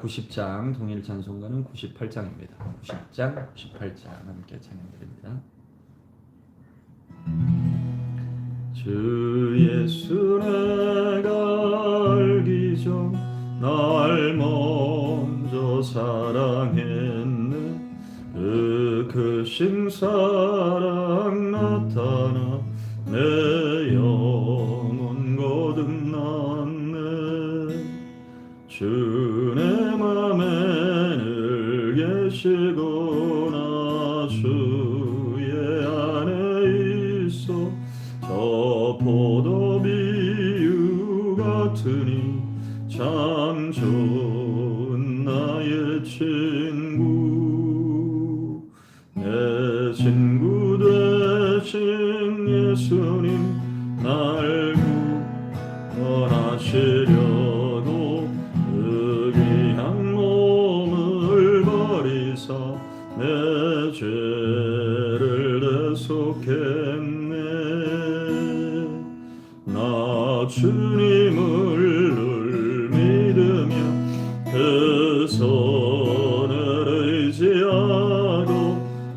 90장 동일 찬송가는 98장입니다. 90장, 98장 함께 찬양드립니다. 주 예수 내가 알기 전 날 먼저 사랑했네. 그 크신 사랑 나타나 내 영혼 거듭났네. 주 내 맘에 늘 계시구나. 주의 안에 있어 저 포도 비유 같으니 참 좋은 나의 친구. 내 친구 되신 예수님 날 구원하시려고 그 귀한 몸을 버리사 내 죄를 대속했네. 나 주님을 늘 믿으며 그 손을 의지하고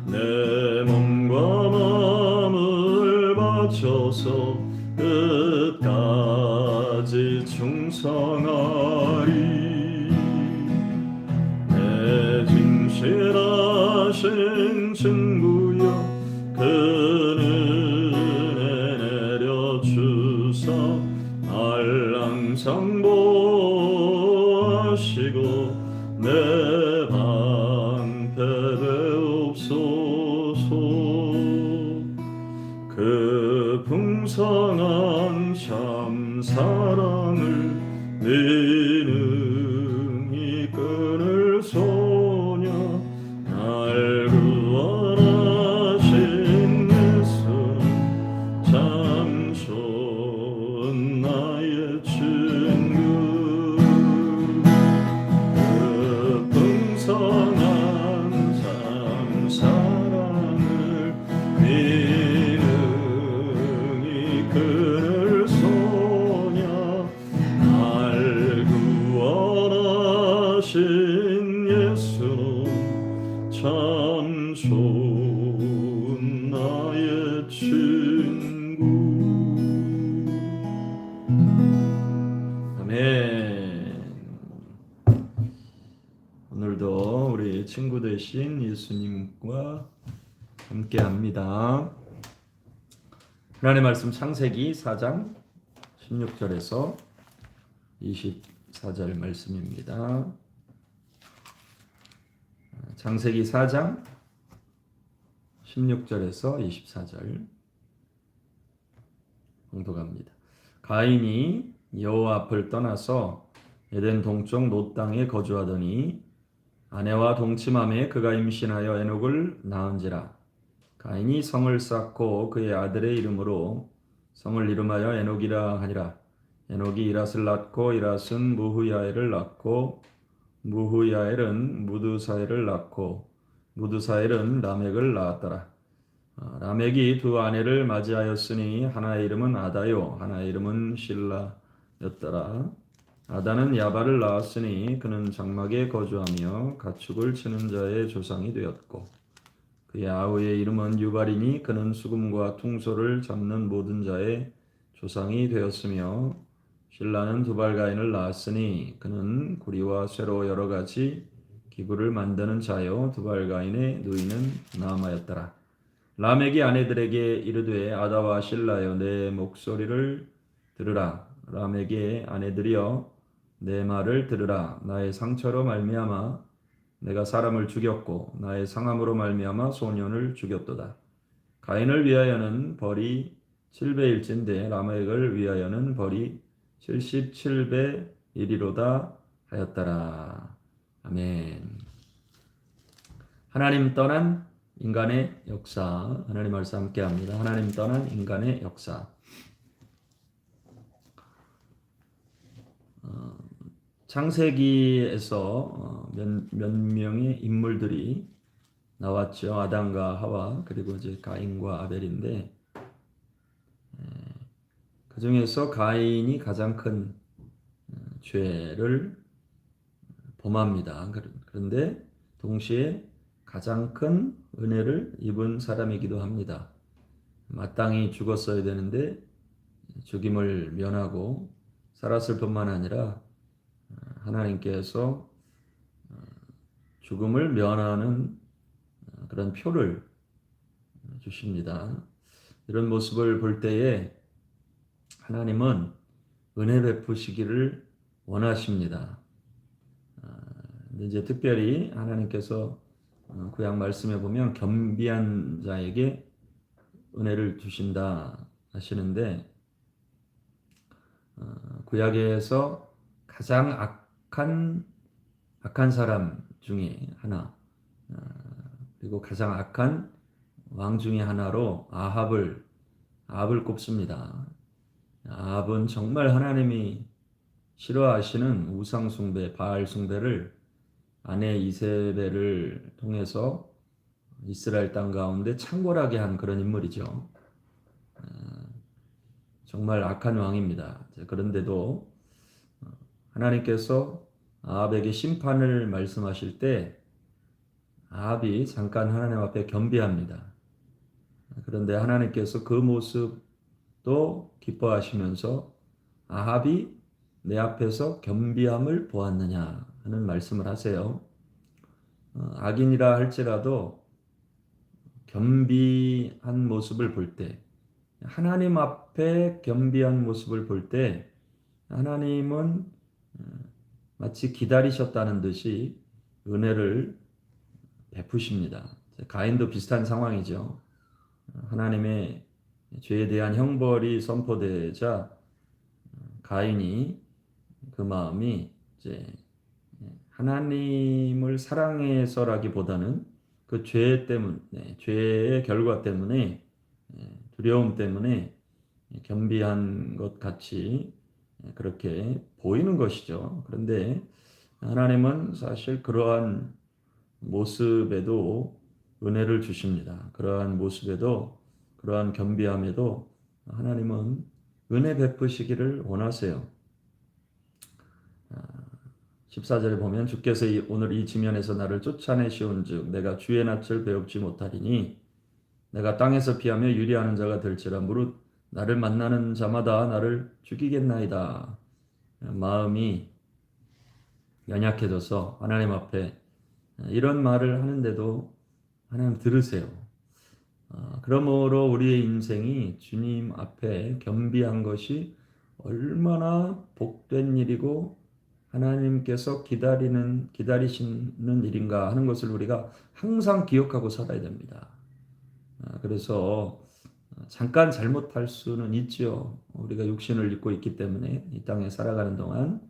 내 몸과 마음을 바쳐서 끝까지 충성하리. 내 진실하신 친구여 그 은혜 내려주사 날 항상 보호하시고 내 방패 되옵소서. 그 풍성한 참 사랑을 능히 끊을 소냐. 날 구원하신 예수는 참 좋은 나의 친구. 그 풍성한 참 사랑을 능히 끊을 소냐. 날 구원하신 예수는 참 좋은 나의 친구. 아멘. 오늘도 우리 친구 되신 예수님과 함께합니다. 하나님의 말씀 창세기 4장 16절에서 24절 말씀입니다. 창세기 4장 16절에서 24절 공독합니다. 가인이 여호와 앞을 떠나서 에덴 동쪽 롯 땅에 거주하더니 아내와 동침함에 그가 임신하여 에녹을 낳은지라. 가인이 성을 쌓고 그의 아들의 이름으로 성을 이름하여 에녹이라 하니라. 에녹이 이랏을 낳고 이랏은 무후야엘을 낳고 무후야엘은 무드사엘을 낳고 무드사엘은 라멕을 낳았더라. 라멕이 두 아내를 맞이하였으니 하나의 이름은 아다요 하나의 이름은 실라였더라. 아다는 야발을 낳았으니 그는 장막에 거주하며 가축을 치는 자의 조상이 되었고 그의 아우의 이름은 유발이니 그는 수금과 퉁소를 잡는 모든 자의 조상이 되었으며 실라는 두발가인을 낳았으니 그는 구리와 쇠로 여러 가지 기구를 만드는 자요 두발가인의 누이는 나아마였더라. 라멕이 아내들에게 이르되 아다와 실라여 내 목소리를 들으라. 라멕의 아내들이여 내 말을 들으라. 나의 상처로 말미암아 내가 사람을 죽였고 나의 상함으로 말미암아 소년을 죽였도다. 가인을 위하여는 벌이 7배일진데 라멕을 위하여는 벌이 77배이리로다 하였더라. 아멘. 하나님 떠난 인간의 역사. 하나님 말씀 함께합니다. 하나님 떠난 인간의 역사. 창세기에서 몇 명의 인물들이 나왔죠. 아담과 하와 그리고 이제 가인과 아벨인데 그 중에서 가인이 가장 큰 죄를 범합니다. 그런데 동시에 가장 큰 은혜를 입은 사람이기도 합니다. 마땅히 죽었어야 되는데 죽임을 면하고 살았을 뿐만 아니라 하나님께서 죽음을 면하는 그런 표를 주십니다. 이런 모습을 볼 때에 하나님은 은혜 베푸시기를 원하십니다. 근데 이제 특별히 하나님께서 구약 말씀에 보면 겸비한 자에게 은혜를 주신다 하시는데 구약에서 가장 악한 사람 중에 하나 그리고 가장 악한 왕 중에 하나로 아합을 꼽습니다. 아합은 정말 하나님이 싫어하시는 우상 숭배, 바알 숭배를 아내 이세벨을 통해서 이스라엘 땅 가운데 창궐하게 한 그런 인물이죠. 정말 악한 왕입니다. 그런데도 하나님께서 아합에게 심판을 말씀하실 때 아합이 잠깐 하나님 앞에 겸비합니다. 그런데 하나님께서 그 모습도 기뻐하시면서 아합이 내 앞에서 겸비함을 보았느냐 하는 말씀을 하세요. 악인이라 할지라도 겸비한 모습을 볼 때, 하나님 앞에 겸비한 모습을 볼 때 하나님은 마치 기다리셨다는 듯이 은혜를 베푸십니다. 가인도 비슷한 상황이죠. 하나님의 죄에 대한 형벌이 선포되자 가인이 그 마음이 이제 하나님을 사랑해서라기보다는 그 죄 때문에, 죄의 결과 때문에, 두려움 때문에 겸비한 것 같이 그렇게 보이는 것이죠. 그런데 하나님은 사실 그러한 모습에도 은혜를 주십니다. 그러한 모습에도, 그러한 겸비함에도 하나님은 은혜 베푸시기를 원하세요. 14절에 보면 주께서 오늘 이 지면에서 나를 쫓아내시온즉 내가 주의 낯을 배웁지 못하리니 내가 땅에서 피하며 유리하는 자가 될지라 무릇 나를 만나는 자마다 나를 죽이겠나이다. 마음이 연약해져서 하나님 앞에 이런 말을 하는데도 하나님 들으세요. 그러므로 우리의 인생이 주님 앞에 겸비한 것이 얼마나 복된 일이고 하나님께서 기다리시는 일인가 하는 것을 우리가 항상 기억하고 살아야 됩니다. 그래서 잠깐 잘못할 수는 있지요. 우리가 육신을 입고 있기 때문에 이 땅에 살아가는 동안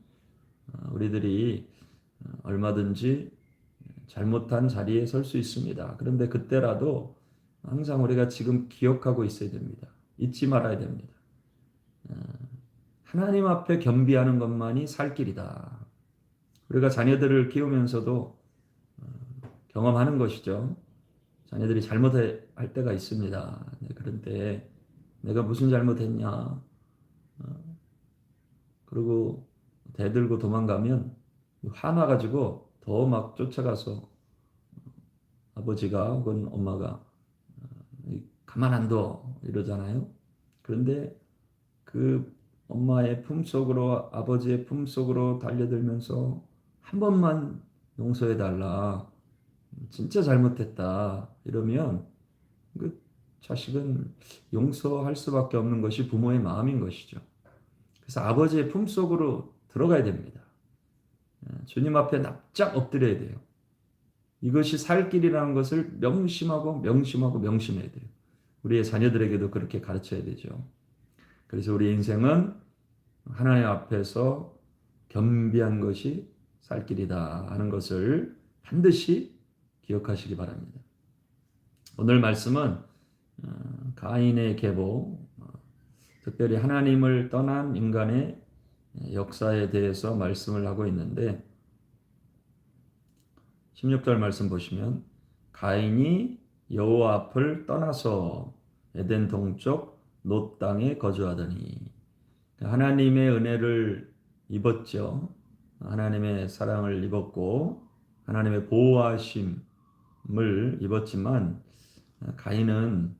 우리들이 얼마든지 잘못한 자리에 설 수 있습니다. 그런데 그때라도 항상 우리가 지금 기억하고 있어야 됩니다. 잊지 말아야 됩니다. 하나님 앞에 겸비하는 것만이 살 길이다. 우리가 자녀들을 키우면서도 경험하는 것이죠. 자녀들이 잘못할 때가 있습니다. 그런데 내가 무슨 잘못했냐? 그리고 대들고 도망가면 화나가지고 더 막 쫓아가서 아버지가 혹은 엄마가 가만 안 둬 이러잖아요. 그런데 그 엄마의 품속으로 아버지의 품속으로 달려들면서 한 번만 용서해 달라. 진짜 잘못했다. 이러면 그 자식은 용서할 수밖에 없는 것이 부모의 마음인 것이죠. 그래서 아버지의 품속으로 들어가야 됩니다. 주님 앞에 납작 엎드려야 돼요. 이것이 살 길이라는 것을 명심해야 돼요. 우리의 자녀들에게도 그렇게 가르쳐야 되죠. 그래서 우리 인생은 하나님 앞에서 겸비한 것이 살 길이다 하는 것을 반드시 기억하시기 바랍니다. 오늘 말씀은 가인의 계보, 특별히 하나님을 떠난 인간의 역사에 대해서 말씀을 하고 있는데 16절 말씀 보시면 가인이 여호와 앞을 떠나서 에덴 동쪽 놋 땅에 거주하더니 하나님의 은혜를 입었죠. 하나님의 사랑을 입었고 하나님의 보호하심을 입었지만 가인은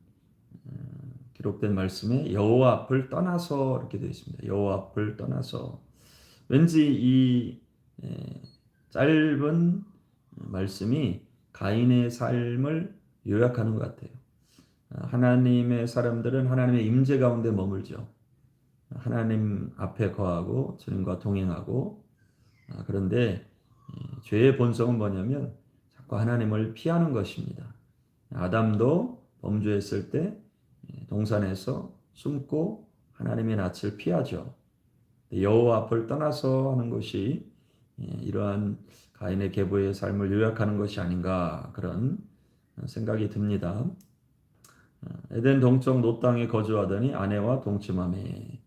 기록된 말씀에 여호와 앞을 떠나서 이렇게 되어 있습니다. 여호와 앞을 떠나서 왠지 이 짧은 말씀이 가인의 삶을 요약하는 것 같아요. 하나님의 사람들은 하나님의 임재 가운데 머물죠. 하나님 앞에 거하고 주님과 동행하고 그런데 죄의 본성은 뭐냐면 자꾸 하나님을 피하는 것입니다. 아담도 범죄했을 때 동산에서 숨고 하나님의 낯을 피하죠. 여호와 앞을 떠나서 하는 것이 이러한 가인의 계보의 삶을 요약하는 것이 아닌가 그런 생각이 듭니다. 에덴 동쪽 놋 땅에 거주하더니 아내와 동침하매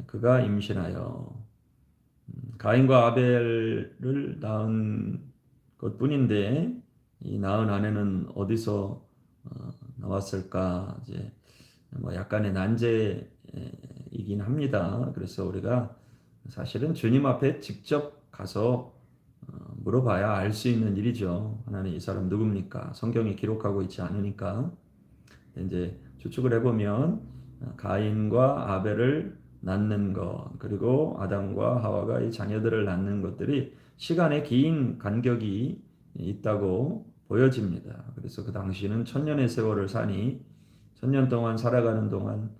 그가 임신하여 가인과 아벨을 낳은 것뿐인데 이 낳은 아내는 어디서 나왔을까? 이제 뭐 약간의 난제이긴 합니다. 그래서 우리가 사실은 주님 앞에 직접 가서 물어봐야 알 수 있는 일이죠. 하나님 이 사람 누굽니까? 성경에 기록하고 있지 않으니까. 이제 추측을 해보면 가인과 아벨을 낳는 것 그리고 아담과 하와가 이 자녀들을 낳는 것들이 시간의 긴 간격이 있다고 보여집니다. 그래서 그 당시는 천년의 세월을 사니 천년 동안 살아가는 동안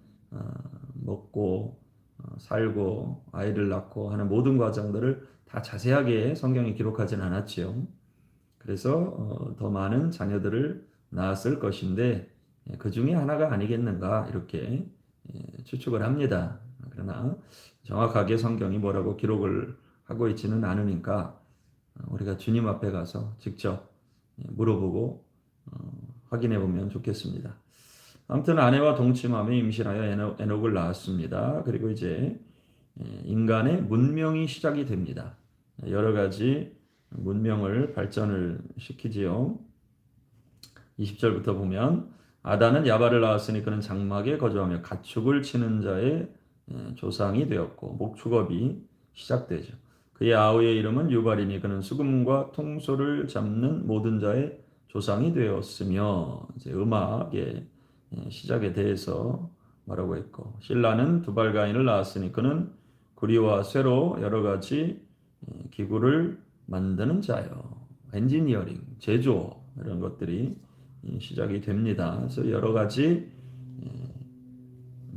먹고 살고 아이를 낳고 하는 모든 과정들을 다 자세하게 성경에 기록하진 않았지요. 그래서 더 많은 자녀들을 낳았을 것인데 그 중에 하나가 아니겠는가 이렇게 추측을 합니다. 그러나 정확하게 성경이 뭐라고 기록을 하고 있지는 않으니까 우리가 주님 앞에 가서 직접 물어보고 확인해 보면 좋겠습니다. 아무튼 아내와 동침하며 임신하여 에녹을 낳았습니다. 그리고 이제 인간의 문명이 시작이 됩니다. 여러 가지 문명을 발전을 시키지요. 20절부터 보면 아단은 야발을 낳았으니 그는 장막에 거주하며 가축을 치는 자의 조상이 되었고 목축업이 시작되죠. 그의 아우의 이름은 유발이니 그는 수금과 통소를 잡는 모든 자의 조상이 되었으며 이제 음악의 시작에 대해서 말하고 있고 실라는 두발가인을 낳았으니 그는 구리와 쇠로 여러 가지 기구를 만드는 자요. 엔지니어링, 제조 이런 것들이 시작이 됩니다. 그래서 여러 가지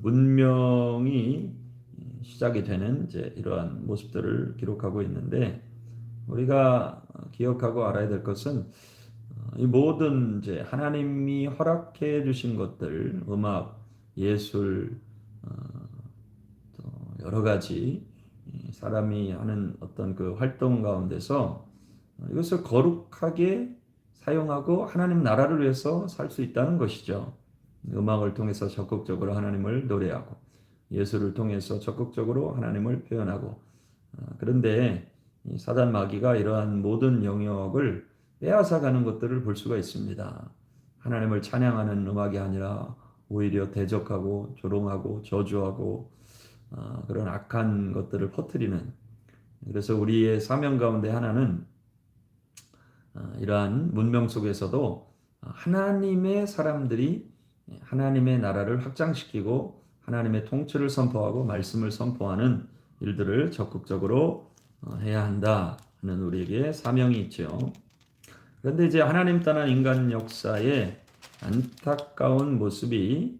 문명이 시작이 되는 이제 이러한 모습들을 기록하고 있는데 우리가 기억하고 알아야 될 것은 이 모든 이제 하나님이 허락해 주신 것들, 음악, 예술, 또 여러 가지 사람이 하는 어떤 그 활동 가운데서 이것을 거룩하게 사용하고 하나님 나라를 위해서 살 수 있다는 것이죠. 음악을 통해서 적극적으로 하나님을 노래하고 예술을 통해서 적극적으로 하나님을 표현하고 그런데 사단 마귀가 이러한 모든 영역을 빼앗아가는 것들을 볼 수가 있습니다. 하나님을 찬양하는 음악이 아니라 오히려 대적하고 조롱하고 저주하고 그런 악한 것들을 퍼뜨리는 그래서 우리의 사명 가운데 하나는 이러한 문명 속에서도 하나님의 사람들이 하나님의 나라를 확장시키고 하나님의 통치를 선포하고 말씀을 선포하는 일들을 적극적으로 해야 한다 하는 우리에게 사명이 있죠. 그런데 이제 하나님 떠난 인간 역사의 안타까운 모습이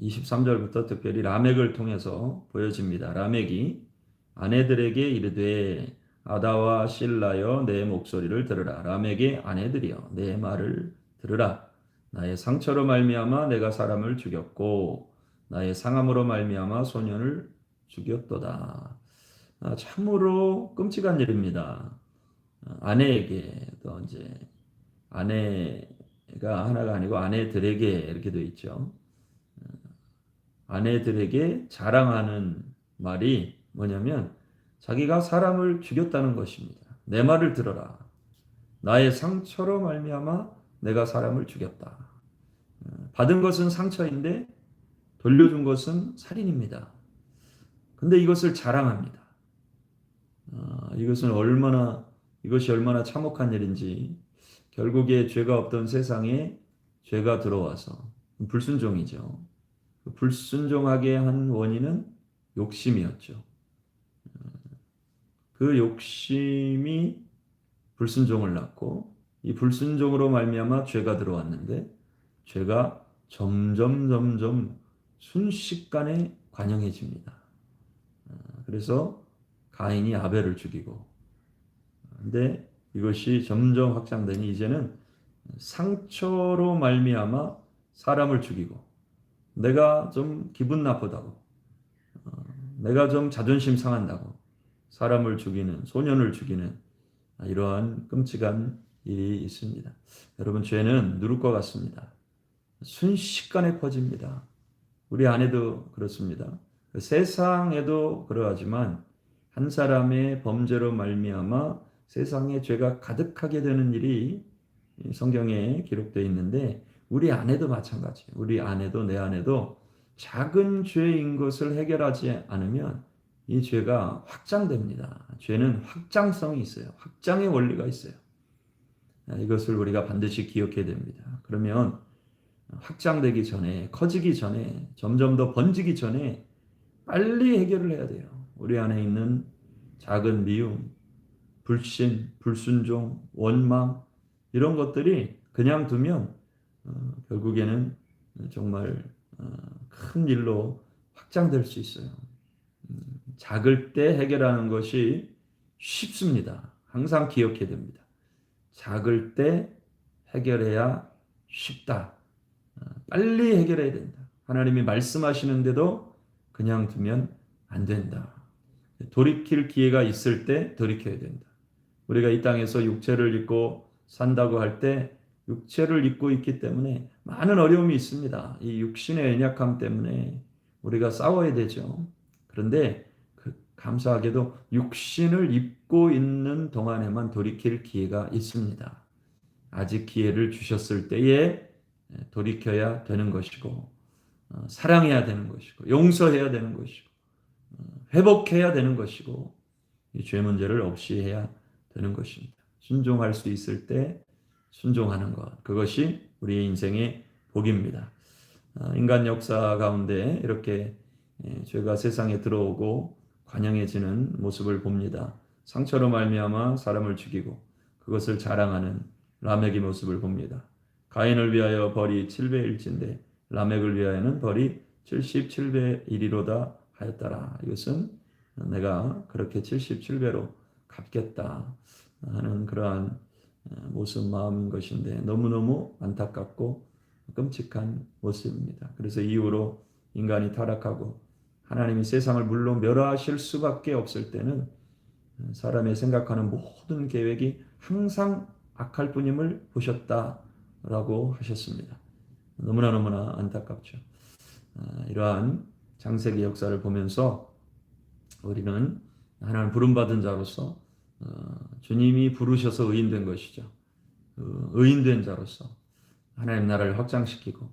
23절부터 특별히 라멕을 통해서 보여집니다. 라멕이 아내들에게 이르되 아다와 실라여 내 목소리를 들으라. 라멕의 아내들이여 내 말을 들으라. 나의 상처로 말미암아 내가 사람을 죽였고 나의 상함으로 말미암아 소년을 죽였도다. 참으로 끔찍한 일입니다. 아내에게 또 이제 아내가 하나가 아니고 아내들에게 이렇게 되어 있죠. 아내들에게 자랑하는 말이 뭐냐면 자기가 사람을 죽였다는 것입니다. 내 말을 들어라. 나의 상처로 말미암아 내가 사람을 죽였다. 받은 것은 상처인데 돌려준 것은 살인입니다. 근데 이것을 자랑합니다. 이것이 얼마나 참혹한 일인지, 결국에 죄가 없던 세상에 죄가 들어와서 불순종이죠. 불순종하게 한 원인은 욕심이었죠. 그 욕심이 불순종을 낳고, 이 불순종으로 말미암아 죄가 들어왔는데, 죄가 점점 순식간에 관영해집니다. 그래서 가인이 아벨을 죽이고, 근데 이것이 점점 확장되니 이제는 상처로 말미암아 사람을 죽이고, 내가 좀 기분 나쁘다고, 내가 좀 자존심 상한다고 사람을 죽이는, 소년을 죽이는 이러한 끔찍한 일이 있습니다. 여러분, 죄는 누룩과 같습니다. 순식간에 퍼집니다. 우리 안에도 그렇습니다. 세상에도 그러하지만 한 사람의 범죄로 말미암아 세상에 죄가 가득하게 되는 일이 성경에 기록되어 있는데, 우리 안에도 마찬가지예요. 우리 안에도, 내 안에도 작은 죄인 것을 해결하지 않으면 이 죄가 확장됩니다. 죄는 확장성이 있어요. 확장의 원리가 있어요. 이것을 우리가 반드시 기억해야 됩니다. 그러면 확장되기 전에, 커지기 전에, 점점 더 번지기 전에 빨리 해결을 해야 돼요. 우리 안에 있는 작은 미움, 불신, 불순종, 원망, 이런 것들이 그냥 두면 결국에는 정말 큰 일로 확장될 수 있어요. 작을 때 해결하는 것이 쉽습니다. 항상 기억해야 됩니다. 작을 때 해결해야 쉽다. 빨리 해결해야 된다. 하나님이 말씀하시는데도 그냥 두면 안 된다. 돌이킬 기회가 있을 때 돌이켜야 된다. 우리가 이 땅에서 육체를 입고 산다고 할 때 육체를 입고 있기 때문에 많은 어려움이 있습니다. 이 육신의 연약함 때문에 우리가 싸워야 되죠. 그런데 감사하게도 육신을 입고 있는 동안에만 돌이킬 기회가 있습니다. 아직 기회를 주셨을 때에 돌이켜야 되는 것이고, 사랑해야 되는 것이고, 용서해야 되는 것이고, 회복해야 되는 것이고, 이 죄 문제를 없이 해야 되는 것입니다. 순종할 수 있을 때 순종하는 것, 그것이 우리의 인생의 복입니다. 인간 역사 가운데 이렇게 죄가 세상에 들어오고 관영해지는 모습을 봅니다. 상처로 말미암아 사람을 죽이고 그것을 자랑하는 라멕의 모습을 봅니다. 가인을 위하여 벌이 7배 1인데 라멕을 위하여는 벌이 77배 1이로다 하였더라. 이것은 내가 그렇게 77배로 갚겠다 하는 그러한 모습, 마음인 것인데 너무너무 안타깝고 끔찍한 모습입니다. 그래서 이후로 인간이 타락하고 하나님이 세상을 물론 멸하실 수밖에 없을 때는 사람의 생각하는 모든 계획이 항상 악할 뿐임을 보셨다라고 하셨습니다. 너무나 안타깝죠. 이러한 창세기 역사를 보면서 우리는 하나님 부름받은 자로서 주님이 부르셔서 의인된 것이죠. 의인된 자로서 하나님 나라를 확장시키고,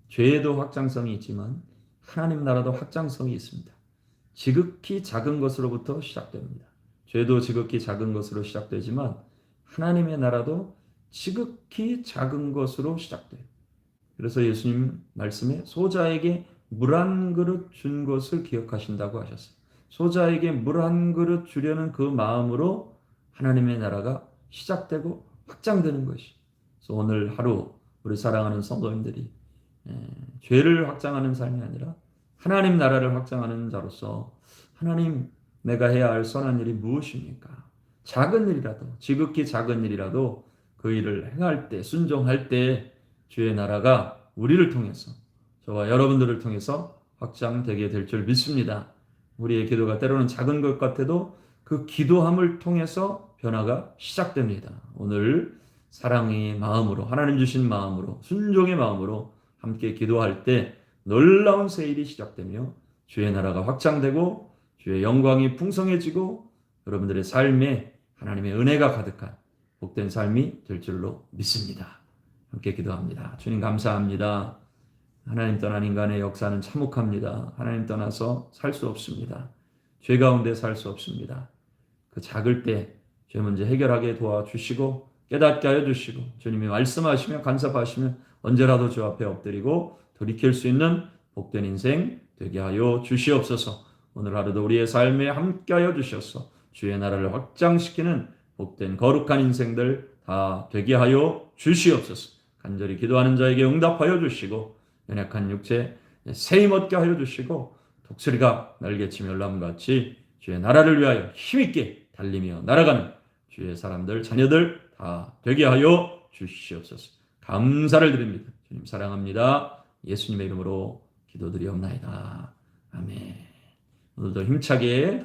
죄에도 확장성이 있지만 하나님 나라도 확장성이 있습니다. 지극히 작은 것으로부터 시작됩니다. 죄도 지극히 작은 것으로 시작되지만 하나님의 나라도 지극히 작은 것으로 시작돼요. 그래서 예수님 말씀에 소자에게 물 한 그릇 준 것을 기억하신다고 하셨어요. 소자에게 물 한 그릇 주려는 그 마음으로 하나님의 나라가 시작되고 확장되는 것이. 그래서 오늘 하루 우리 사랑하는 성도님들이 죄를 확장하는 삶이 아니라 하나님 나라를 확장하는 자로서, 하나님, 내가 해야 할 선한 일이 무엇입니까? 작은 일이라도, 지극히 작은 일이라도 그 일을 행할 때, 순종할 때 주의 나라가 우리를 통해서, 저와 여러분들을 통해서 확장되게 될 줄 믿습니다. 우리의 기도가 때로는 작은 것 같아도 그 기도함을 통해서 변화가 시작됩니다. 오늘 사랑의 마음으로, 하나님 주신 마음으로, 순종의 마음으로 함께 기도할 때 놀라운 새 일이 시작되며 주의 나라가 확장되고 주의 영광이 풍성해지고 여러분들의 삶에 하나님의 은혜가 가득한 복된 삶이 될 줄로 믿습니다. 함께 기도합니다. 주님 감사합니다. 하나님 떠난 인간의 역사는 참혹합니다. 하나님 떠나서 살 수 없습니다. 죄 가운데 살 수 없습니다. 그 작을 때 죄 문제 해결하게 도와주시고 깨닫게 하여 주시고 주님이 말씀하시며 간섭하시면 언제라도 주 앞에 엎드리고 돌이킬 수 있는 복된 인생 되게 하여 주시옵소서. 오늘 하루도 우리의 삶에 함께하여 주셔서 주의 나라를 확장시키는 복된 거룩한 인생들 다 되게 하여 주시옵소서. 간절히 기도하는 자에게 응답하여 주시고 연약한 육체 세임 얻게 하여 주시고 독수리가 날개치며 열람같이 주의 나라를 위하여 힘있게 달리며 날아가는 주의 사람들 자녀들 다 되게 하여 주시옵소서. 감사를 드립니다. 주님 사랑합니다. 예수님의 이름으로 기도드리옵나이다. 아멘. 오늘도 힘차게